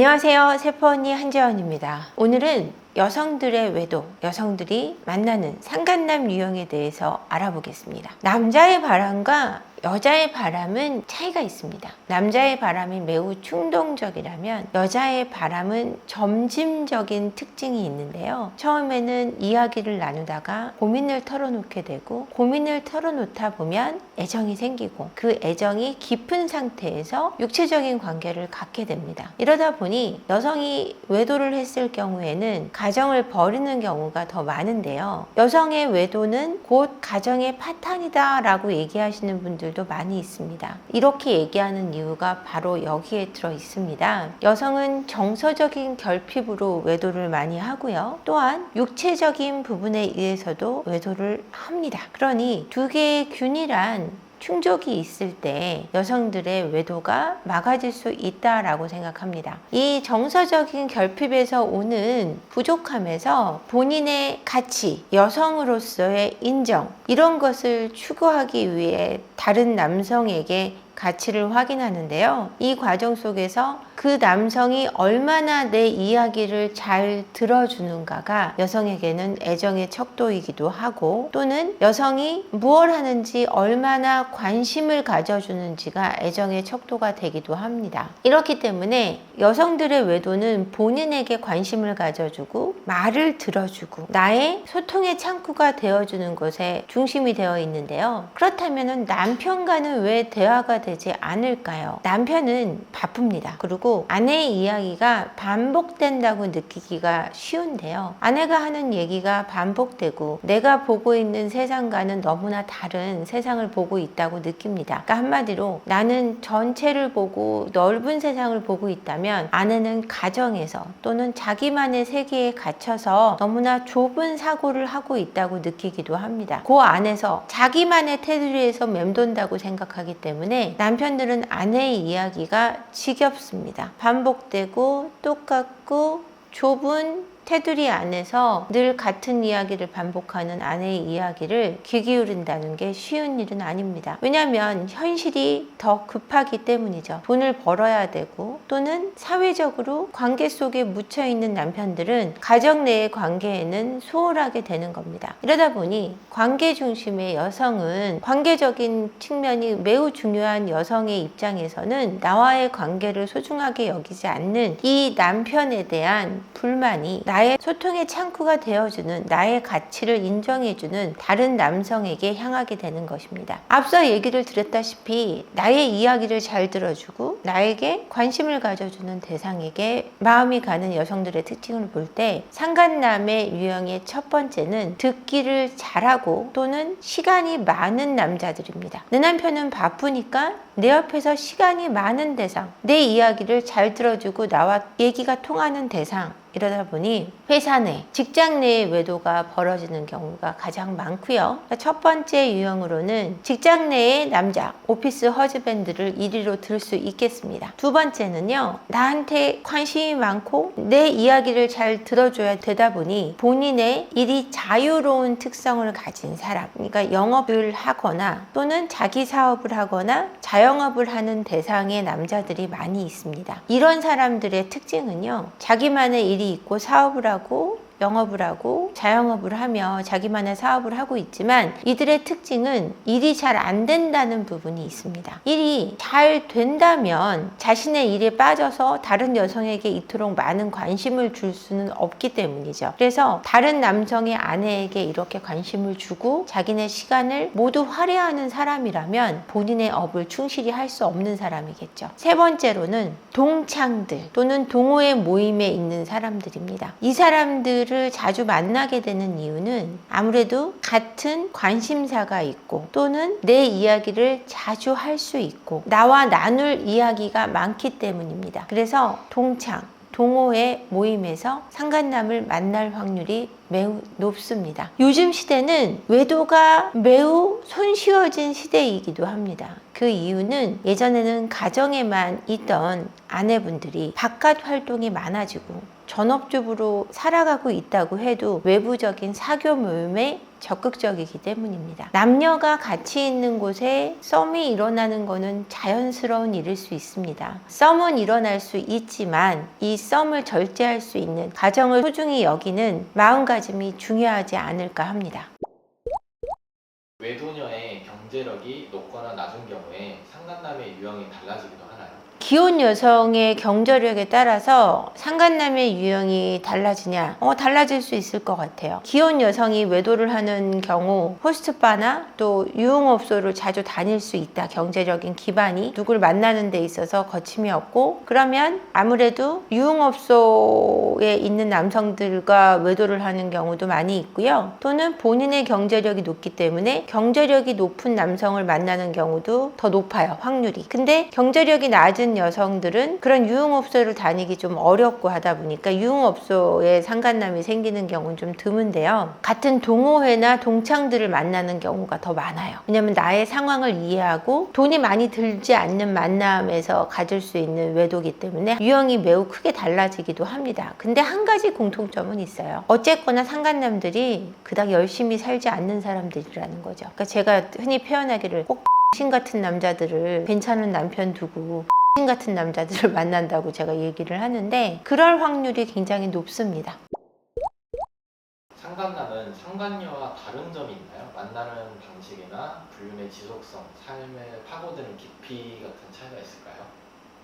안녕하세요. 세포언니 한재원입니다. 오늘은 여성들의 외도, 여성들이 만나는 상간남 유형에 대해서 알아보겠습니다. 남자의 바람과 여자의 바람은 차이가 있습니다. 남자의 바람이 매우 충동적이라면 여자의 바람은 점진적인 특징이 있는데요. 처음에는 이야기를 나누다가 고민을 털어놓게 되고, 고민을 털어놓다 보면 애정이 생기고, 그 애정이 깊은 상태에서 육체적인 관계를 갖게 됩니다. 이러다 보니 여성이 외도를 했을 경우에는 가정을 버리는 경우가 더 많은데요. 여성의 외도는 곧 가정의 파탄이다 라고 얘기하시는 분들도 많이 있습니다. 이렇게 얘기하는 이유가 바로 여기에 들어 있습니다. 여성은 정서적인 결핍으로 외도를 많이 하고요. 또한 육체적인 부분에 의해서도 외도를 합니다. 그러니 두 개의 균일한 충족이 있을 때 여성들의 외도가 막아질 수 있다라고 생각합니다. 이 정서적인 결핍에서 오는 부족함에서 본인의 가치, 여성으로서의 인정, 이런 것을 추구하기 위해 다른 남성에게 가치를 확인하는데요. 이 과정 속에서 그 남성이 얼마나 내 이야기를 잘 들어주는가가 여성에게는 애정의 척도이기도 하고, 또는 여성이 무엇을 하는지 얼마나 관심을 가져주는지가 애정의 척도가 되기도 합니다. 이렇기 때문에 여성들의 외도는 본인에게 관심을 가져주고 말을 들어주고 나의 소통의 창구가 되어주는 것에 중심이 되어 있는데요. 그렇다면 남편과는 왜 대화가 되지 않을까요? 남편은 바쁩니다. 그리고 아내의 이야기가 반복된다고 느끼기가 쉬운데요. 아내가 하는 얘기가 반복되고 내가 보고 있는 세상과는 너무나 다른 세상을 보고 있다고 느낍니다. 그러니까 한마디로 나는 전체를 보고 넓은 세상을 보고 있다면 아내는 가정에서 또는 자기만의 세계에 갇혀서 너무나 좁은 사고를 하고 있다고 느끼기도 합니다. 그 안에서 자기만의 테두리에서 맴돈다고 생각하기 때문에 남편들은 아내의 이야기가 지겹습니다. 반복되고 똑같고 좁은 테두리 안에서 늘 같은 이야기를 반복하는 아내의 이야기를 귀 기울인다는 게 쉬운 일은 아닙니다. 왜냐하면 현실이 더 급하기 때문이죠. 돈을 벌어야 되고, 또는 사회적으로 관계 속에 묻혀있는 남편들은 가정 내의 관계에는 소홀하게 되는 겁니다. 이러다 보니 관계 중심의 여성은 관계적인 측면이 매우 중요한 여성의 입장에서는 나와의 관계를 소중하게 여기지 않는 이 남편에 대한 불만이 나의 소통의 창구가 되어주는, 나의 가치를 인정해주는 다른 남성에게 향하게 되는 것입니다. 앞서 얘기를 드렸다시피 나의 이야기를 잘 들어주고 나에게 관심을 가져주는 대상에게 마음이 가는 여성들의 특징을 볼 때 상간남의 유형의 첫 번째는 듣기를 잘하고 또는 시간이 많은 남자들입니다. 내 남편은 바쁘니까 내 옆에서 시간이 많은 대상, 내 이야기를 잘 들어주고 나와 얘기가 통하는 대상, 이러다 보니 회사 내, 직장 내의 외도가 벌어지는 경우가 가장 많고요. 첫 번째 유형으로는 직장 내의 남자, 오피스 허즈밴드를 1위로 들 수 있겠습니다. 두 번째는요, 나한테 관심이 많고 내 이야기를 잘 들어줘야 되다 보니 본인의 일이 자유로운 특성을 가진 사람, 그러니까 영업을 하거나 또는 자기 사업을 하거나 자영업을 하는 대상의 남자들이 많이 있습니다. 이런 사람들의 특징은요, 자기만의 일이 있고 사업을 하고 영업을 하고 자영업을 하며 자기만의 사업을 하고 있지만 이들의 특징은 일이 잘 안 된다는 부분이 있습니다. 일이 잘 된다면 자신의 일에 빠져서 다른 여성에게 이토록 많은 관심을 줄 수는 없기 때문이죠. 그래서 다른 남성의 아내에게 이렇게 관심을 주고 자기네 시간을 모두 할애하는 사람이라면 본인의 업을 충실히 할 수 없는 사람이겠죠. 세 번째로는 동창들 또는 동호회 모임에 있는 사람들입니다. 이 사람들을 자주 만나게 되는 이유는 아무래도 같은 관심사가 있고 또는 내 이야기를 자주 할 수 있고 나와 나눌 이야기가 많기 때문입니다. 그래서 동호회 모임에서 상간남을 만날 확률이 매우 높습니다. 요즘 시대는 외도가 매우 손쉬워진 시대이기도 합니다. 그 이유는 예전에는 가정에만 있던 아내분들이 바깥 활동이 많아지고 전업주부로 살아가고 있다고 해도 외부적인 사교 모임에 적극적이기 때문입니다. 남녀가 같이 있는 곳에 썸이 일어나는 것은 자연스러운 일일 수 있습니다. 썸은 일어날 수 있지만 이 썸을 절제할 수 있는 가정을 소중히 여기는 마음가짐이 중요하지 않을까 합니다. 외도녀의 경제력이 높거나 낮은 경우에 상간남의 유형이 달라지기도 하나요? 기혼 여성의 경제력에 따라서 상간남의 유형이 달라지냐? 달라질 수 있을 것 같아요. 기혼 여성이 외도를 하는 경우 호스트바나 또 유흥업소를 자주 다닐 수 있다. 경제적인 기반이 누굴 만나는 데 있어서 거침이 없고, 그러면 아무래도 유흥업소에 있는 남성들과 외도를 하는 경우도 많이 있고요. 또는 본인의 경제력이 높기 때문에 경제력이 높은 남성을 만나는 경우도 더 높아요. 확률이. 근데 경제력이 낮은 여성들은 그런 유흥업소를 다니기 좀 어렵고 하다 보니까 유흥업소에 상간남이 생기는 경우는 좀 드문데요. 같은 동호회나 동창들을 만나는 경우가 더 많아요. 왜냐면 나의 상황을 이해하고 돈이 많이 들지 않는 만남에서 가질 수 있는 외도이기 때문에 유형이 매우 크게 달라지기도 합니다. 근데 한 가지 공통점은 있어요. 어쨌거나 상간남들이 그닥 열심히 살지 않는 사람들이라는 거죠. 그러니까 제가 흔히 표현하기를 꼭 신 같은 남자들을 괜찮은 남편 두고 같은 남자들을 만난다고 제가 얘기를 하는데 그럴 확률이 굉장히 높습니다. 상간남은 상간녀와 다른 점이 있나요? 만나는 방식이나 불륜의 지속성, 삶을 파고드는 깊이 같은 차이가 있을까요?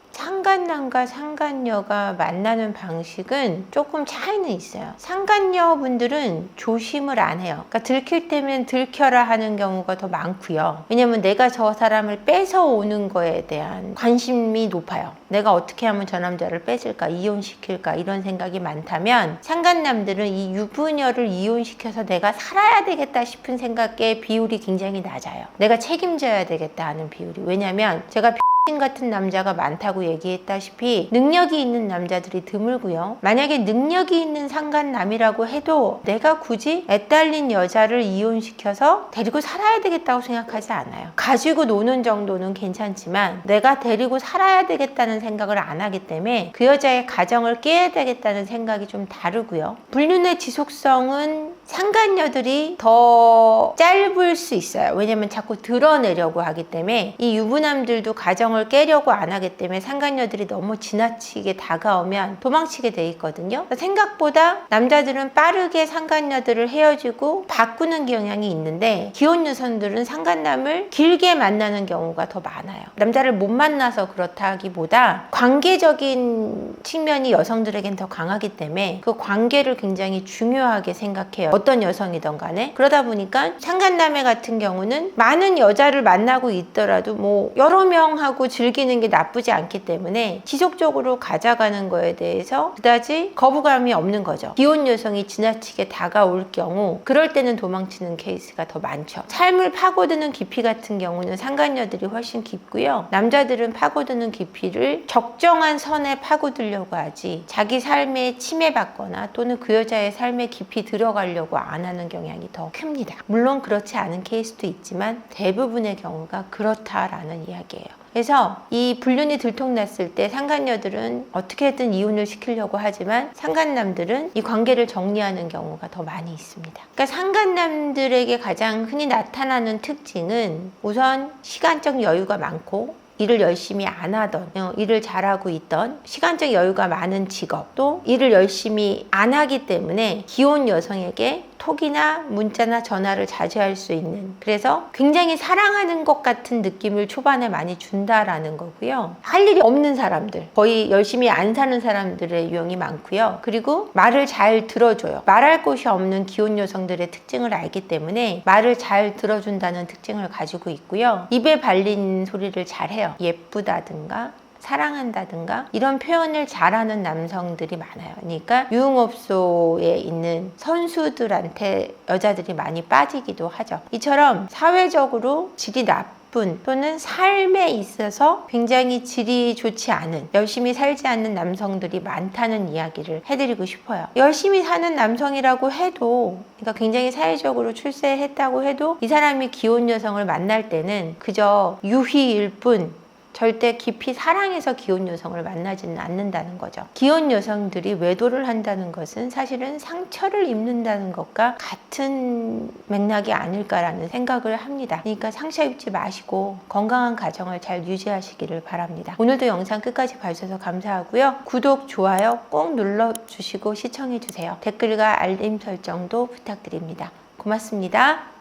상간남과 상간녀가 만나는 방식은 조금 차이는 있어요. 상간녀 분들은 조심을 안 해요. 그러니까 들킬 때면 들켜라 하는 경우가 더 많고요. 왜냐면 내가 저 사람을 뺏어오는 거에 대한 관심이 높아요. 내가 어떻게 하면 저 남자를 뺏을까, 이혼시킬까 이런 생각이 많다면, 상간남들은 이 유부녀를 이혼시켜서 내가 살아야 되겠다 싶은 생각의 비율이 굉장히 낮아요. 내가 책임져야 되겠다 하는 비율이. 왜냐면 제가 같은 남자가 많다고 얘기했다시피 능력이 있는 남자들이 드물고요. 만약에 능력이 있는 상간남이라고 해도 내가 굳이 애딸린 여자를 이혼시켜서 데리고 살아야 되겠다고 생각하지 않아요. 가지고 노는 정도는 괜찮지만 내가 데리고 살아야 되겠다는 생각을 안 하기 때문에 그 여자의 가정을 깨야 되겠다는 생각이 좀 다르고요. 불륜의 지속성은 상간녀들이 더 짧을 수 있어요. 왜냐면 자꾸 드러내려고 하기 때문에 이 유부남들도 가정을 깨려고 안 하기 때문에 상간녀들이 너무 지나치게 다가오면 도망치게 돼 있거든요. 생각보다 남자들은 빠르게 상간녀들을 헤어지고 바꾸는 경향이 있는데 기혼 여성들은 상간남을 길게 만나는 경우가 더 많아요. 남자를 못 만나서 그렇다기보다 관계적인 측면이 여성들에겐 더 강하기 때문에 그 관계를 굉장히 중요하게 생각해요. 어떤 여성이든 간에. 그러다 보니까 상간남매 같은 경우는 많은 여자를 만나고 있더라도 뭐 여러 명하고 즐기는 게 나쁘지 않기 때문에 지속적으로 가져가는 거에 대해서 그다지 거부감이 없는 거죠. 기혼 여성이 지나치게 다가올 경우 그럴 때는 도망치는 케이스가 더 많죠. 삶을 파고드는 깊이 같은 경우는 상간녀들이 훨씬 깊고요. 남자들은 파고드는 깊이를 적정한 선에 파고들려고 하지 자기 삶에 침해받거나 또는 그 여자의 삶에 깊이 들어가려고 안 하는 경향이 더 큽니다. 물론 그렇지 않은 케이스도 있지만 대부분의 경우가 그렇다라는 이야기예요. 그래서 이 불륜이 들통났을 때 상간녀들은 어떻게든 이혼을 시키려고 하지만 상간남들은 이 관계를 정리하는 경우가 더 많이 있습니다. 그러니까 상간남들에게 가장 흔히 나타나는 특징은 우선 시간적 여유가 많고 일을 열심히 안 하던, 일을 잘하고 있던 시간적 여유가 많은 직업, 또 일을 열심히 안 하기 때문에 기혼 여성에게 톡이나 문자나 전화를 자주 할 수 있는, 그래서 굉장히 사랑하는 것 같은 느낌을 초반에 많이 준다라는 거고요. 할 일이 없는 사람들, 거의 열심히 안 사는 사람들의 유형이 많고요. 그리고 말을 잘 들어줘요. 말할 곳이 없는 기혼 여성들의 특징을 알기 때문에 말을 잘 들어준다는 특징을 가지고 있고요. 입에 발린 소리를 잘해요. 예쁘다든가 사랑한다든가 이런 표현을 잘하는 남성들이 많아요. 그러니까 유흥업소에 있는 선수들한테 여자들이 많이 빠지기도 하죠. 이처럼 사회적으로 질이 나쁜 또는 삶에 있어서 굉장히 질이 좋지 않은, 열심히 살지 않는 남성들이 많다는 이야기를 해드리고 싶어요. 열심히 사는 남성이라고 해도, 그러니까 굉장히 사회적으로 출세했다고 해도 이 사람이 기혼 여성을 만날 때는 그저 유희일 뿐 절대 깊이 사랑해서 기혼 여성을 만나지는 않는다는 거죠. 기혼 여성들이 외도를 한다는 것은 사실은 상처를 입는다는 것과 같은 맥락이 아닐까라는 생각을 합니다. 그러니까 상처 입지 마시고 건강한 가정을 잘 유지하시기를 바랍니다. 오늘도 영상 끝까지 봐주셔서 감사하고요. 구독, 좋아요 꼭 눌러주시고 시청해주세요. 댓글과 알림 설정도 부탁드립니다. 고맙습니다.